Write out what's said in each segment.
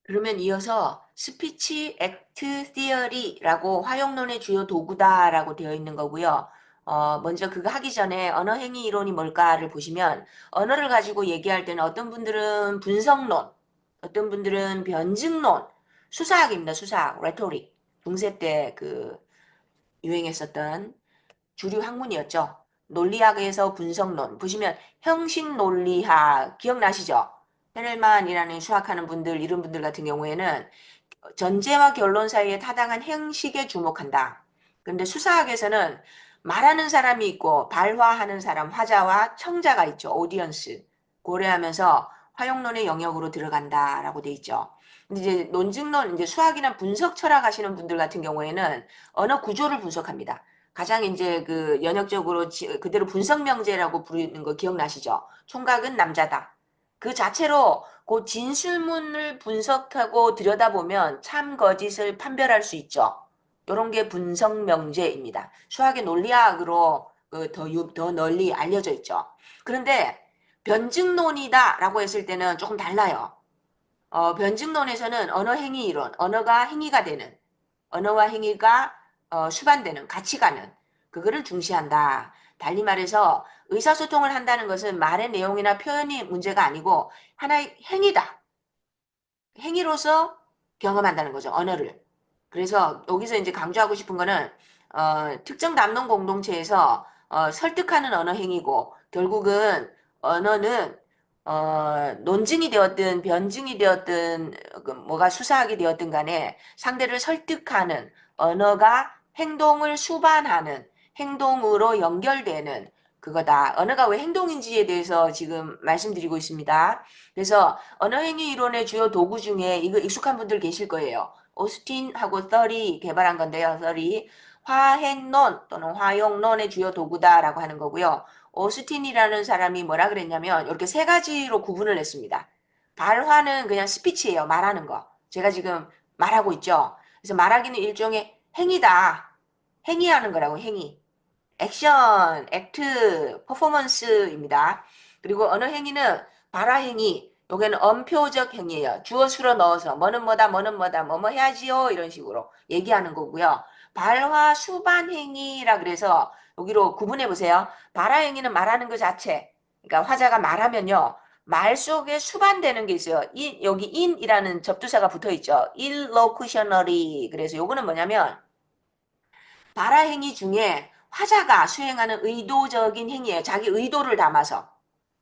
그러면 이어서 스피치 액트 시어리라고 화용론의 주요 도구다라고 되어 있는 거고요. 먼저 그거 하기 전에 언어 행위 이론이 뭘까를 보시면 언어를 가지고 얘기할 때는 어떤 분들은 분석론, 어떤 분들은 변증론, 수사학입니다. 수사학, 레토릭. 중세 때 그 유행했었던 주류 학문이었죠. 논리학에서 분석론. 보시면 형식 논리학 기억나시죠? 헤를만이라는 수학하는 분들, 이런 분들 같은 경우에는 전제와 결론 사이에 타당한 형식에 주목한다. 그런데 수사학에서는 말하는 사람이 있고 발화하는 사람, 화자와 청자가 있죠. 오디언스. 고려하면서 화용론의 영역으로 들어간다라고 돼 있죠. 근데 이제 논증론, 이제 수학이나 분석 철학 하시는 분들 같은 경우에는 언어 구조를 분석합니다. 가장 이제 그 연역적으로 그대로 분석명제라고 부르는 거 기억나시죠? 총각은 남자다. 그 자체로 그 진술문을 분석하고 들여다보면 참 거짓을 판별할 수 있죠. 이런 게 분석명제입니다. 수학의 논리학으로 더 널리 알려져 있죠. 그런데 변증론이다라고 했을 때는 조금 달라요. 변증론에서는 언어행위 이론, 언어가 행위가 되는, 언어와 행위가 수반되는, 같이 가는, 그거를 중시한다. 달리 말해서 의사소통을 한다는 것은 말의 내용이나 표현이 문제가 아니고 하나의 행위다. 행위로서 경험한다는 거죠, 언어를. 그래서 여기서 이제 강조하고 싶은 거는 특정 남론 공동체에서 설득하는 언어 행위고 결국은 언어는 논증이 되었든 변증이 되었든 뭐가 수사하게 되었든 간에 상대를 설득하는 언어가 행동을 수반하는 행동으로 연결되는 그거다. 언어가 왜 행동인지에 대해서 지금 말씀드리고 있습니다. 그래서 언어행위 이론의 주요 도구 중에 이거 익숙한 분들 계실 거예요. 오스틴하고 서리 개발한 건데요. 서리 화행론 또는 화용론의 주요 도구다라고 하는 거고요. 오스틴이라는 사람이 뭐라 그랬냐면 이렇게 세 가지로 구분을 했습니다. 발화는 그냥 스피치예요. 말하는 거. 제가 지금 말하고 있죠. 그래서 말하기는 일종의 행위다. 행위하는 거라고 행위. 액션, 액트, 퍼포먼스입니다. 그리고 언어 행위는 발화 행위, 여기는 언표적 행위예요. 주어 수로 넣어서 뭐는 뭐다, 뭐는 뭐다, 뭐뭐 해야지요 이런 식으로 얘기하는 거고요. 발화 수반 행위라 그래서 여기로 구분해 보세요. 발화 행위는 말하는 것 자체. 그러니까 화자가 말하면요. 말 속에 수반되는 게 있어요. 여기 in이라는 접두사가 붙어 있죠. illocutionary. 그래서 요거는 뭐냐면 발화 행위 중에 화자가 수행하는 의도적인 행위예요. 자기 의도를 담아서.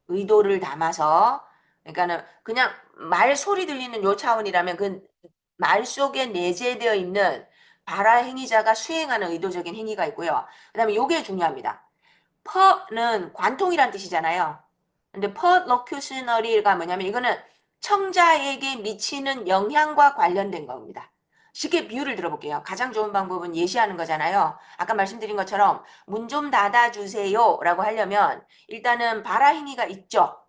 의도를 담아서. 그러니까는 그냥 말 소리 들리는 요 차원이라면 그 말 속에 내재되어 있는 발화 행위자가 수행하는 의도적인 행위가 있고요. 그다음에 요게 중요합니다. 퍼는 관통이란 뜻이잖아요. 근데 perlocutionary가 뭐냐면 이거는 청자에게 미치는 영향과 관련된 겁니다. 쉽게 비유를 들어볼게요. 가장 좋은 방법은 예시하는 거잖아요. 아까 말씀드린 것처럼 문 좀 닫아주세요 라고 하려면 일단은 발화 행위가 있죠.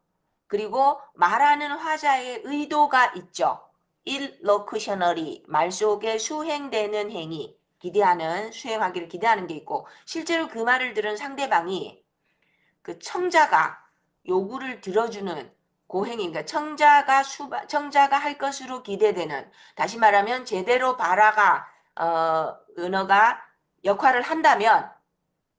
그리고 말하는 화자의 의도가 있죠. illocutionary, 말 속에 수행되는 행위, 기대하는, 수행하기를 기대하는 게 있고 실제로 그 말을 들은 상대방이 그 청자가 요구를 들어주는 고행위, 그러니까 청자가 할 것으로 기대되는, 다시 말하면 제대로 발화가 언어가 역할을 한다면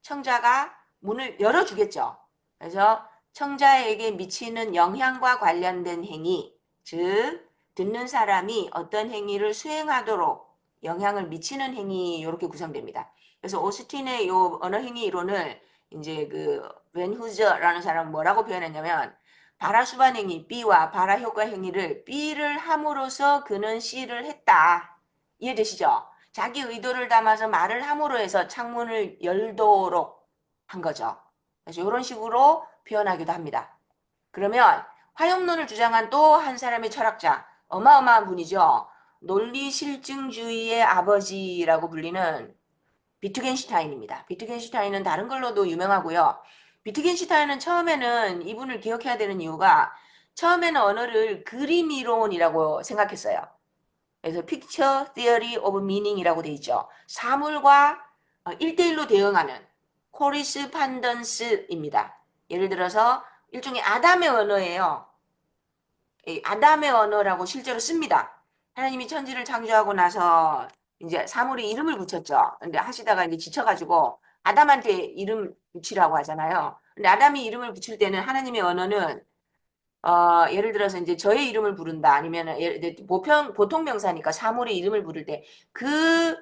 청자가 문을 열어주겠죠. 그래서 청자에게 미치는 영향과 관련된 행위, 즉 듣는 사람이 어떤 행위를 수행하도록 영향을 미치는 행위 이렇게 구성됩니다. 그래서 오스틴의 요 언어 행위 이론을 이제 그 벤후저라는 사람은 뭐라고 표현했냐면 발화 수반 행위 B와 발화 효과 행위를 B를 함으로써 그는 C를 했다. 이해되시죠? 자기 의도를 담아서 말을 함으로 해서 창문을 열도록 한 거죠. 그래서 이런 식으로 표현하기도 합니다. 그러면 화용론을 주장한 또 한 사람의 철학자, 어마어마한 분이죠. 논리실증주의의 아버지라고 불리는 비트겐슈타인입니다. 비트겐슈타인은 다른 걸로도 유명하고요. 비트겐슈타인은 처음에는 이분을 기억해야 되는 이유가 처음에는 언어를 그림 이론이라고 생각했어요. 그래서 Picture Theory of Meaning이라고 돼 있죠. 사물과 1대1로 대응하는 코리스판던스입니다. 예를 들어서 일종의 아담의 언어예요. 아담의 언어라고 실제로 씁니다. 하나님이 천지를 창조하고 나서 이제 사물에 이름을 붙였죠. 근데 하시다가 이제 지쳐가지고 아담한테 이름 붙이라고 하잖아요. 근데 아담이 이름을 붙일 때는 하나님의 언어는 예를 들어서 이제 저의 이름을 부른다 아니면 보통 명사니까 사물의 이름을 부를 때 그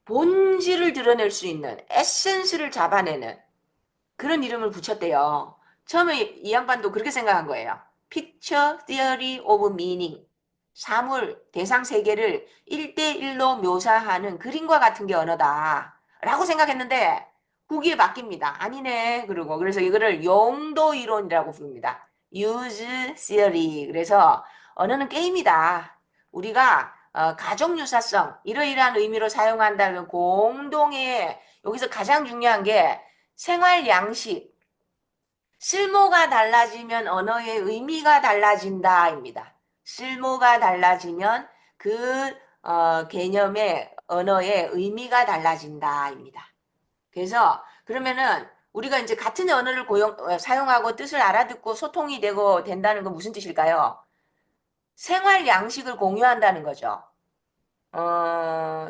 본질을 드러낼 수 있는 에센스를 잡아내는 그런 이름을 붙였대요. 처음에 이 양반도 그렇게 생각한 거예요. Picture Theory of Meaning. 사물, 대상 세계를 1대1로 묘사하는 그림과 같은 게 언어다. 라고 생각했는데 후기에 바뀝니다. 아니네. 그러고 그래서 이거를 용도 이론이라고 부릅니다. Use Theory. 그래서 언어는 게임이다. 우리가 가족 유사성 이러이러한 의미로 사용한다는 공동의 여기서 가장 중요한 게 생활 양식, 쓸모가 달라지면 언어의 의미가 달라진다입니다. 쓸모가 달라지면 그 개념의 언어의 의미가 달라진다입니다. 그래서 그러면은 우리가 이제 같은 언어를 사용하고 뜻을 알아듣고 소통이 되고 된다는 건 무슨 뜻일까요? 생활 양식을 공유한다는 거죠.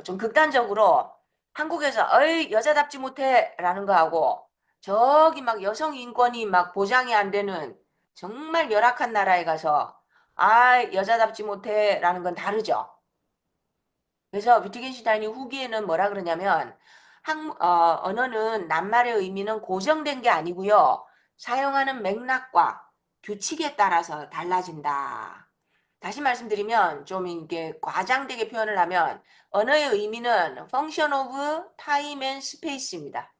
좀 극단적으로 한국에서 어이 여자답지 못해 라는 거하고 저기 막 여성 인권이 막 보장이 안 되는 정말 열악한 나라에 가서 아 여자답지 못해 라는 건 다르죠. 그래서 위트겐슈타인이 후기에는 뭐라 그러냐면 언어는 낱말의 의미는 고정된 게 아니고요. 사용하는 맥락과 규칙에 따라서 달라진다. 다시 말씀드리면 좀 이게 과장되게 표현을 하면 언어의 의미는 function of time and space입니다.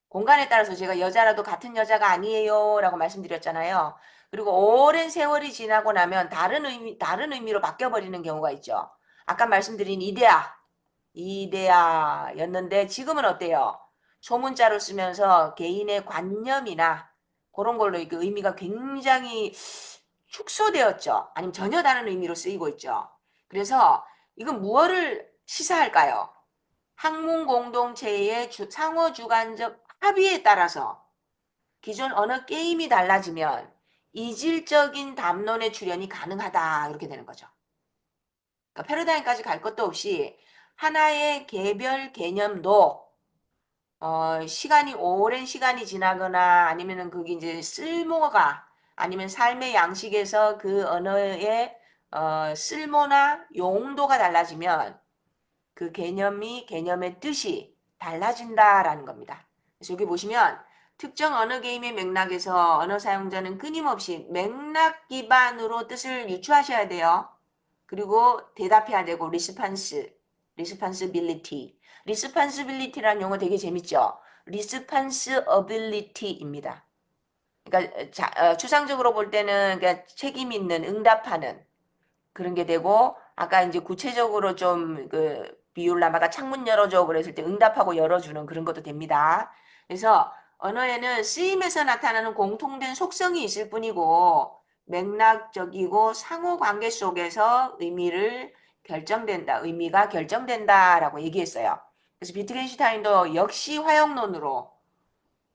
공간에 따라서 제가 여자라도 같은 여자가 아니에요 라고 말씀드렸잖아요. 그리고 오랜 세월이 지나고 나면 다른 의미로 바뀌어버리는 경우가 있죠. 아까 말씀드린 이데아였는데 지금은 어때요? 소문자로 쓰면서 개인의 관념이나 그런 걸로 그 의미가 굉장히 축소되었죠. 아니면 전혀 다른 의미로 쓰이고 있죠. 그래서 이건 무엇을 시사할까요? 학문 공동체의 상호주관적 합의에 따라서 기존 언어 게임이 달라지면 이질적인 담론의 출현이 가능하다 이렇게 되는 거죠. 그러니까 패러다임까지 갈 것도 없이 하나의 개별 개념도 오랜 시간이 지나거나 아니면은 그게 이제 쓸모가 아니면 삶의 양식에서 그 언어의 쓸모나 용도가 달라지면 그 개념의 뜻이 달라진다라는 겁니다. 그래서 여기 보시면 특정 언어 게임의 맥락에서 언어 사용자는 끊임없이 맥락 기반으로 뜻을 유추하셔야 돼요. 그리고 대답해야 되고 responsibility. responsibility라는 용어 되게 재밌죠? responsibility입니다. 그러니까 추상적으로 볼 때는 그러니까 책임 있는 응답하는 그런 게 되고 아까 이제 구체적으로 좀 그 비율라마가 창문 열어줘 그랬을 때 응답하고 열어주는 그런 것도 됩니다. 그래서 언어에는 쓰임에서 나타나는 공통된 속성이 있을 뿐이고 맥락적이고 상호관계 속에서 의미가 결정된다라고 얘기했어요. 그래서 비트겐슈타인도 역시 화형론으로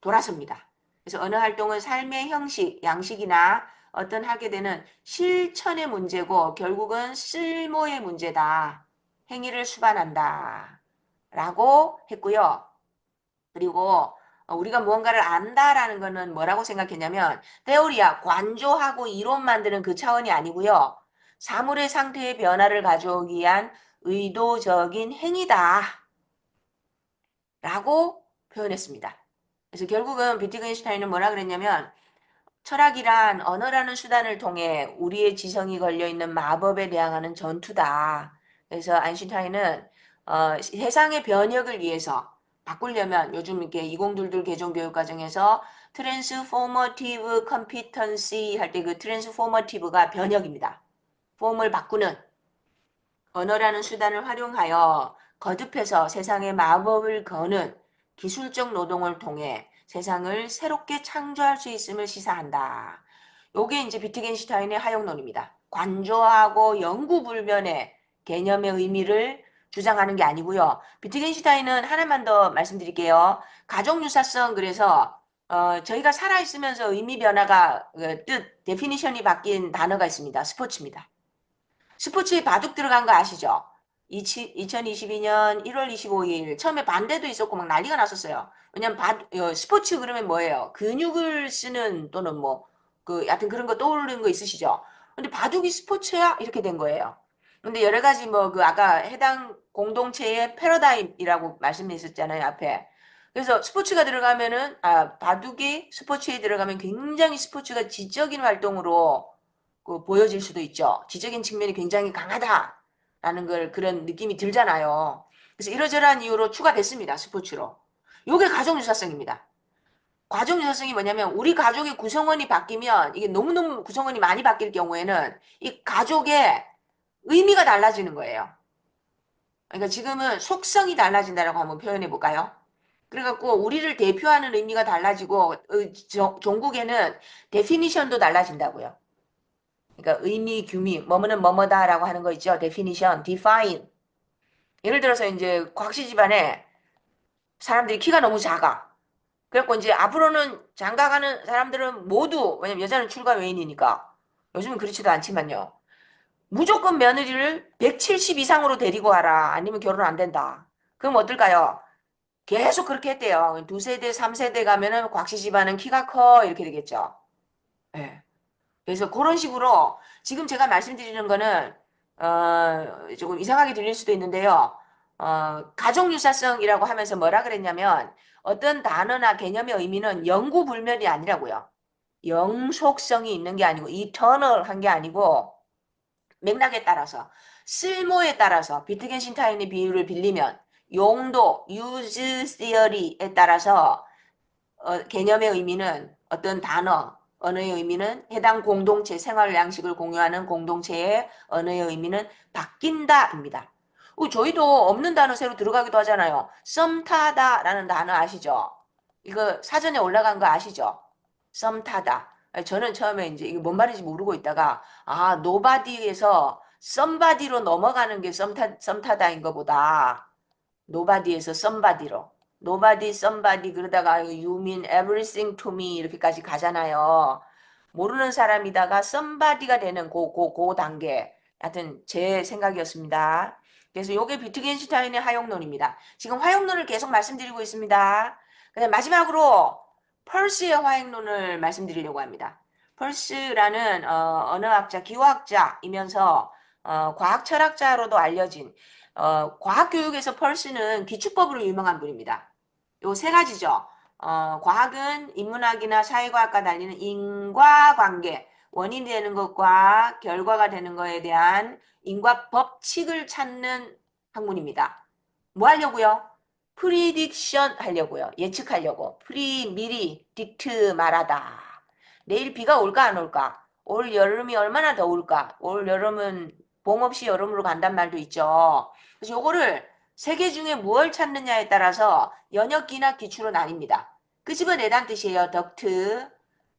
돌아섭니다. 그래서 언어 활동은 삶의 형식, 양식이나 어떤 하게 되는 실천의 문제고 결국은 쓸모의 문제다. 행위를 수반한다. 라고 했고요. 그리고 우리가 무언가를 안다라는 거는 뭐라고 생각했냐면 테오리야, 관조하고 이론 만드는 그 차원이 아니고요. 사물의 상태의 변화를 가져오기 위한 의도적인 행위다. 라고 표현했습니다. 그래서 결국은 비트겐슈타인은 뭐라 그랬냐면 철학이란 언어라는 수단을 통해 우리의 지성이 걸려있는 마법에 대항하는 전투다. 그래서 아인슈타인은 세상의 변혁을 위해서 바꾸려면 요즘 이렇게 2022 개정교육과정에서 트랜스포머티브 컴피턴시 할 때 그 트랜스포머티브가 변혁입니다. 폼을 바꾸는 언어라는 수단을 활용하여 거듭해서 세상의 마법을 거는 기술적 노동을 통해 세상을 새롭게 창조할 수 있음을 시사한다. 요게 이제 비트겐슈타인의 하용론입니다. 관조하고 영구불변의 개념의 의미를 주장하는 게 아니고요. 비트겐슈타인은 하나만 더 말씀드릴게요. 가족유사성 그래서 저희가 살아있으면서 의미 변화가 데피니션이 바뀐 단어가 있습니다. 스포츠입니다. 스포츠에 바둑 들어간 거 아시죠? 2022년 1월 25일 처음에 반대도 있었고 막 난리가 났었어요. 왜냐면 스포츠 그러면 뭐예요? 근육을 쓰는 또는 뭐 그 여하튼 그런 거 떠오르는 거 있으시죠? 근데 바둑이 스포츠야? 이렇게 된 거예요. 근데 여러 가지 뭐 그 아까 해당 공동체의 패러다임이라고 말씀했었잖아요, 앞에. 그래서 스포츠가 들어가면은 바둑이 스포츠에 들어가면 굉장히 스포츠가 지적인 활동으로 그 보여질 수도 있죠. 지적인 측면이 굉장히 강하다라는 걸 그런 느낌이 들잖아요. 그래서 이러저러한 이유로 추가됐습니다. 스포츠로. 요게 가족유사성입니다. 가족유사성이 뭐냐면 우리 가족의 구성원이 바뀌면 이게 너무너무 구성원이 많이 바뀔 경우에는 이 가족의 의미가 달라지는 거예요. 그러니까 지금은 속성이 달라진다라고 한번 표현해 볼까요? 그래갖고 우리를 대표하는 의미가 달라지고 종국에는 데피니션도 달라진다고요. 그러니까 의미, 규미, 뭐뭐는 뭐뭐다라고 하는 거 있죠. definition, define. 예를 들어서 이제 곽씨 집안에 사람들이 키가 너무 작아. 그래갖고 이제 앞으로는 장가가는 사람들은 모두, 왜냐면 여자는 출가 외인이니까. 요즘은 그렇지도 않지만요. 무조건 며느리를 170 이상으로 데리고 와라. 아니면 결혼 안 된다. 그럼 어떨까요? 계속 그렇게 했대요. 두 세대, 3세대 가면은 곽씨 집안은 키가 커. 이렇게 되겠죠. 예. 그래서 그런 식으로 지금 제가 말씀드리는 거는 조금 이상하게 들릴 수도 있는데요. 가족유사성이라고 하면서 뭐라 그랬냐면 어떤 단어나 개념의 의미는 영구불멸이 아니라고요. 영속성이 있는 게 아니고 이터널한 게 아니고 맥락에 따라서 쓸모에 따라서 비트겐슈타인의 비유를 빌리면 용도, use theory에 따라서 개념의 의미는 어떤 단어, 언어의 의미는 해당 공동체 생활 양식을 공유하는 공동체의 언어의 의미는 바뀐다입니다. 저희도 없는 단어 새로 들어가기도 하잖아요. 썸 타다라는 단어 아시죠? 이거 사전에 올라간 거 아시죠? 썸 타다. 저는 처음에 이제 이게 뭔 말인지 모르고 있다가 노바디에서 썸바디로 넘어가는 게 썸 타다인 거보다 노바디에서 썸바디로 nobody, somebody 그러다가 you mean everything to me 이렇게까지 가잖아요. 모르는 사람이다가 somebody가 되는 그 단계. 하여튼 제 생각이었습니다. 그래서 요게 비트겐슈타인의 화용론입니다. 지금 화용론을 계속 말씀드리고 있습니다. 그다음 마지막으로 펄스의 화용론을 말씀드리려고 합니다. 펄스라는 언어학자, 기호학자이면서 과학 철학자로도 알려진 과학교육에서 펄스는 기축법으로 유명한 분입니다. 요 세 가지죠. 과학은 인문학이나 사회과학과 달리는 인과관계, 원인이 되는 것과 결과가 되는 것에 대한 인과 법칙을 찾는 학문입니다. 뭐 하려고요? 프리딕션 하려고요. 예측하려고. 미리, 딕트 말하다. 내일 비가 올까 안 올까? 올 여름이 얼마나 더울까? 올 여름은 봄 없이 여름으로 간단 말도 있죠. 그래서 요거를 세 개 중에 무엇을 찾느냐에 따라서 연역기나 기출로 나뉩니다. 끄집어내다는 뜻이에요. 덕트.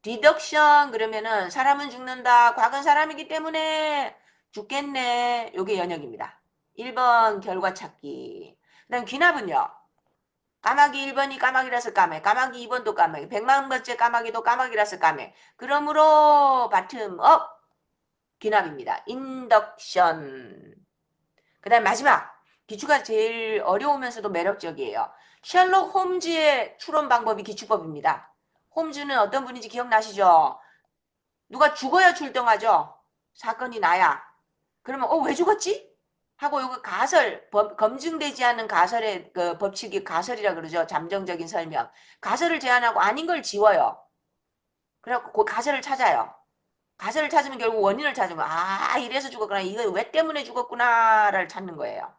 디덕션 그러면은 사람은 죽는다. 과거는 사람이기 때문에 죽겠네. 요게 연역입니다. 1번 결과 찾기. 그 다음 귀납은요. 까마귀 1번이 까마귀라서 까매. 까마귀 2번도 까마귀. 100만 번째 까마귀도 까마귀라서 까매. 그러므로 바텀업 귀납입니다. 인덕션. 그 다음 마지막. 기출가 제일 어려우면서도 매력적이에요. 셜록 홈즈의 추론 방법이 기출법입니다. 홈즈는 어떤 분인지 기억나시죠? 누가 죽어야 출동하죠? 사건이 나야. 그러면 왜 죽었지? 하고 이거 검증되지 않은 가설의 그 법칙이 가설이라 그러죠. 잠정적인 설명. 가설을 제안하고 아닌 걸 지워요. 그래갖고 그 가설을 찾아요. 가설을 찾으면 결국 원인을 찾은 거. 이래서 죽었구나. 이거 왜 때문에 죽었구나를 찾는 거예요.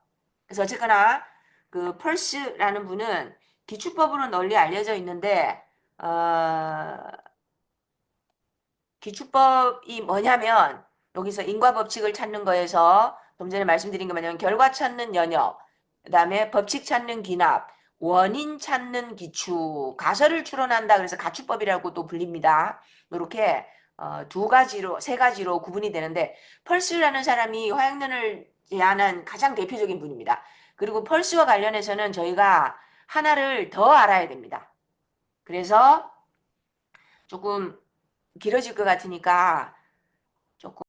그래서 어쨌거나 그 펄스라는 분은 기축법으로 널리 알려져 있는데 기축법이 뭐냐면 여기서 인과법칙을 찾는 거에서 좀 전에 말씀드린 게 뭐냐면 결과 찾는 연역, 그 다음에 법칙 찾는 기납, 원인 찾는 기축, 가설을 추론한다. 그래서 가축법이라고도 불립니다. 이렇게 세 가지로 구분이 되는데 펄스라는 사람이 화양론을 제안한 가장 대표적인 분입니다. 그리고 펄스와 관련해서는 저희가 하나를 더 알아야 됩니다. 그래서 조금 길어질 것 같으니까 조금